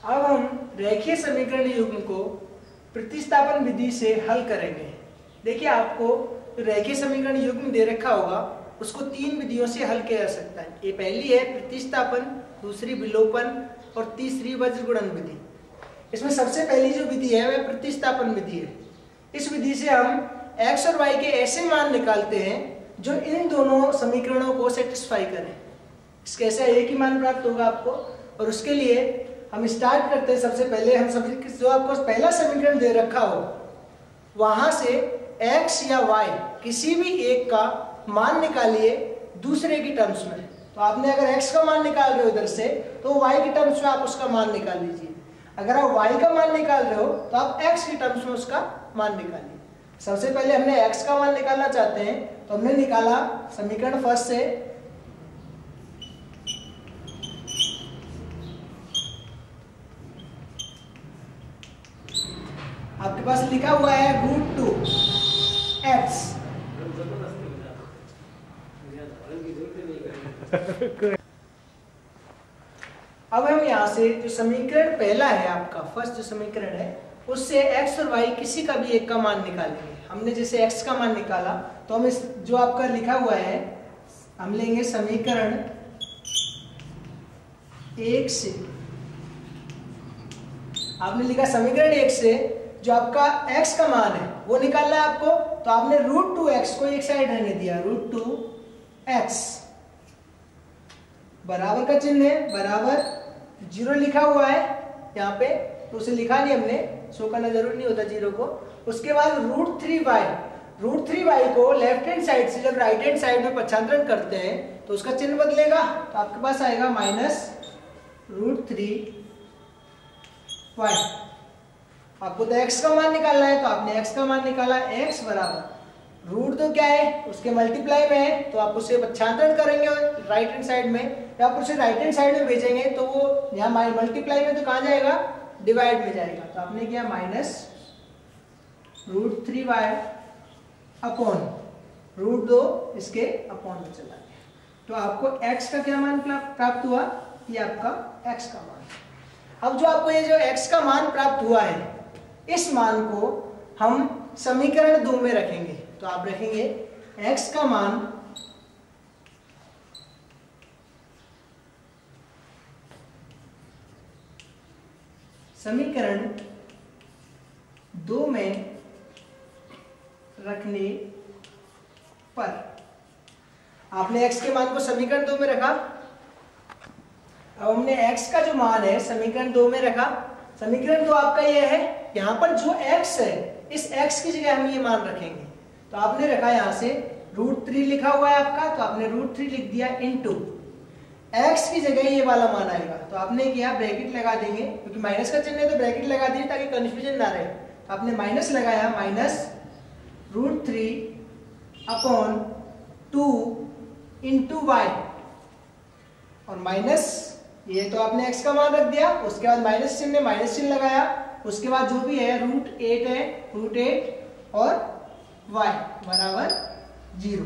अब हम रेखीय समीकरण युग्म को प्रतिस्थापन विधि से हल करेंगे। देखिए, आपको रेखीय समीकरण युग्म दे रखा होगा, उसको 3 विधियों से हल किया जा सकता है। ये पहली है प्रतिस्थापन, दूसरी विलोपन और तीसरी वज्र गुणन विधि। इसमें सबसे पहली जो विधि है वह प्रतिस्थापन विधि है। इस विधि से हम x और y के ऐसे मान निकालते हैं जो इन दोनों समीकरणों को सेटिस्फाई करें। इसके ऐसा एक ही मान प्राप्त होगा आपको। और उसके लिए हम स्टार्ट करते हैं। सबसे पहले हम सभी जो आपको पहला समीकरण दे रखा हो वहां से x या y किसी भी एक का मान निकालिए दूसरे की टर्म्स में। तो आपने अगर x का मान निकाल रहे हो इधर से, तो y की टर्म्स में आप उसका मान निकाल लीजिए। अगर आप y का मान निकाल रहे हो तो आप x की टर्म्स में उसका मान निकालिए। सबसे पहले हमने x का मान निकालना चाहते हैं, तो हमने निकाला समीकरण फर्स्ट से आपके पास लिखा हुआ है √2x। अब हम यहाँ से जो समीकरण पहला है आपका फर्स्ट जो समीकरण है उससे x और y किसी का भी एक का मान निकालेंगे। हमने जैसे x का मान निकाला तो हम इस जो आपका लिखा हुआ है हम लेंगे समीकरण 1 से। आपने लिखा समीकरण 1 से जो आपका x का मान है वो निकालना है आपको, तो आपने √2x को एक साइड रहने दिया। √2x बराबर का चिन्ह है, बराबर 0 लिखा हुआ है यहाँ पे, तो उसे लिखा नहीं हमने, शो करना जरूर नहीं होता 0 को। उसके बाद √3y को लेफ्ट हैंड साइड से जब राइट हैंड साइड में पक्षांतरण करते हैं तो उसका चिन्ह बदलेगा, तो आपके पास आएगा -√3y। आपको तो x का मान निकालना है, तो आपने x का मान निकाला। x बराबर √2 क्या है, उसके मल्टीप्लाई में है, तो आप उसे पक्षांतरण करेंगे राइट हैंड साइड में, या आप उसे राइट हैंड साइड में भेजेंगे तो वो यहाँ मल्टीप्लाई में तो कहाँ जाएगा, डिवाइड में जाएगा। तो आपने किया -√3y अपॉन √2 इसके अपॉन में चला गया। तो आपको x का क्या मान प्राप्त हुआ, ये आपका x का मान। अब जो आपको ये जो x का मान प्राप्त हुआ है इस मान को हम समीकरण 2 में रखेंगे। तो आप रखेंगे x का मान समीकरण 2 में रखने पर, आपने x के मान को समीकरण 2 में रखा। अब हमने x का जो मान है समीकरण 2 में रखा। समीकरण 2 आपका ये है, यहाँ पर जो x है इस x की जगह हम ये मान रखेंगे। तो आपने रखा यहाँ से √3 लिखा हुआ है आपका, तो आपने √3 लिख दिया इनटू x की जगह ये वाला मान आएगा। तो आपने किया ब्रैकेट लगा देंगे, क्योंकि माइनस का चिन्ह है तो ब्रैकेट लगा दिए ताकि कंफ्यूजन ना रहे। तो आपने माइनस लगाया, -√3 अपॉन 2 इंटू y, और माइनस ये तो आपने x का मान रख दिया, उसके बाद माइनस चिन्ह लगाया, उसके बाद जो भी है √8 है, √8 और y बराबर 0।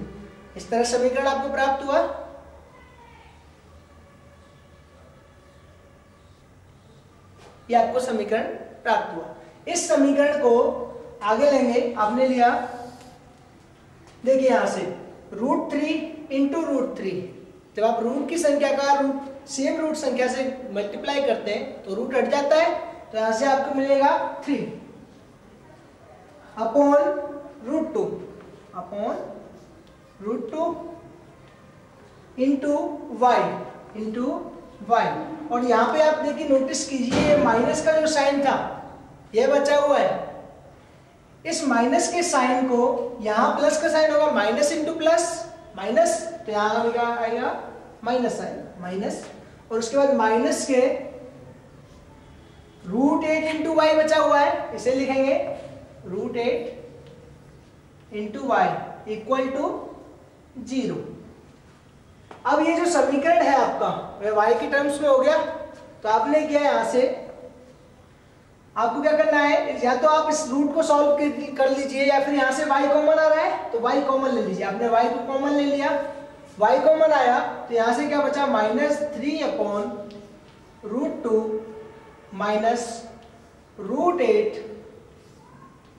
इस तरह समीकरण आपको प्राप्त हुआ। ये आपको समीकरण प्राप्त हुआ। इस समीकरण को आगे लेंगे, आपने लिया, देखिए यहां से √3 इंटू √3, जब आप रूट की संख्या का सेम रूट संख्या से मल्टीप्लाई करते हैं तो रूट हट जाता है, तो यहां से आपको मिलेगा 3 अपॉन √2 इंटू y। और यहाँ पे आप देखिए, नोटिस कीजिए माइनस का जो साइन था यह बचा हुआ है। इस माइनस के साइन को यहाँ प्लस का साइन होगा, माइनस इंटू प्लस माइनस, तो यहाँ आएगा माइनस आएगा माइनस, और उसके बाद माइनस के √8 इंटू वाई बचा हुआ है, इसे लिखेंगे √8 इंटू वाई इक्वल टू 0। अब ये जो समीकरण है आपका वह y की टर्म्स में हो गया। तो आपने क्या यहां से आपको क्या करना है, या तो आप इस रूट को सॉल्व कर लीजिए, या फिर यहां से y कॉमन आ रहा है तो y कॉमन ले लीजिए। आपने y को कॉमन ले लिया, y कॉमन आया तो यहां से क्या बचा, -3 upon √2 minus √8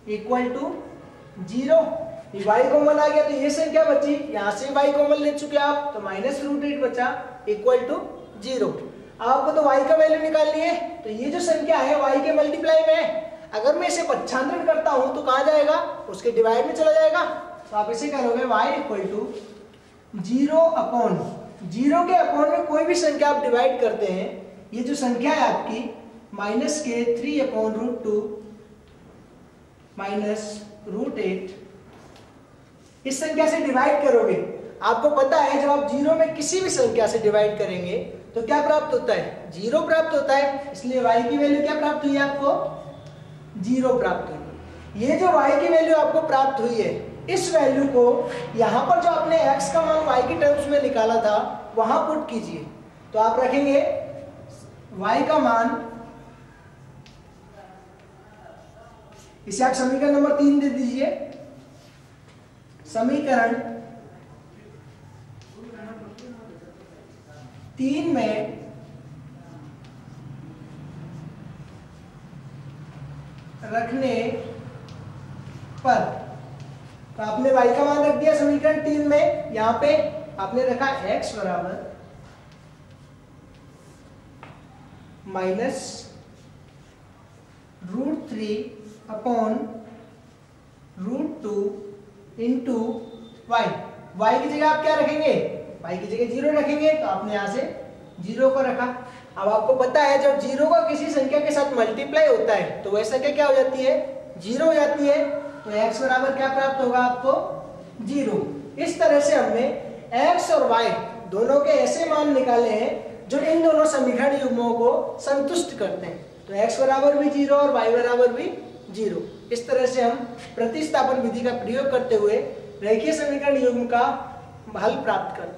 equal to 0। y common आ गया तो ये संख्या बची, यहां से y कॉमन ले चुके आप तो माइनस √8 बचा इक्वल टू 0। आपको तो y का वैल्यू निकालनी है, तो ये जो संख्या है y के मल्टीप्लाई में है। अगर मैं इसे पक्षांतरण करता हूं तो कहां जाएगा, उसके डिवाइड में चला जाएगा। तो आप इसे करोगे y इक्वल टू 0 के अपॉन में कोई भी संख्या आप डिवाइड करते हैं, ये जो संख्या है आपकी माइनस के 3/√2 माइनस √8, इस संख्या से डिवाइड करोगे। आपको पता है जब आप 0 में किसी भी संख्या से डिवाइड करेंगे तो क्या प्राप्त होता है, 0 प्राप्त होता है। इसलिए y की वैल्यू क्या प्राप्त हुई है, आपको 0 प्राप्त हुई। ये जो y की वैल्यू आपको प्राप्त हुई है, इस वैल्यू को यहाँ पर जो आपने x का मान y के टर्म्स में निकाला था वहां पुट कीजिए। तो आप रखेंगे y का मान, इसे आप समीकरण नंबर 3 दे दीजिए। समीकरण 3 में रखने पर, तो आपने y का मान रख दिया समीकरण 3 में, यहां पे आपने रखा x बराबर minus √3 upon √2 into y। y की जगह आप क्या रखेंगे, y की जगह 0 रखेंगे, तो आपने यहां से 0 को रखा। अब आपको पता है जब 0 का किसी संख्या के साथ मल्टीप्लाई होता है तो वह संख्या क्या हो जाती है, 0 हो जाती है। तो x बराबर क्या प्राप्त होगा आपको, 0। इस तरह से हमने x और y दोनों के ऐसे मान निकाले हैं जो इन दोनों समीकरण युग्मों को संतुष्ट करते हैं। तो x बराबर भी 0 और y बराबर भी 0। इस तरह से हम प्रतिस्थापन विधि का प्रयोग करते हुए रेखीय समीकरण युग्म का हल प्राप्त करते हैं।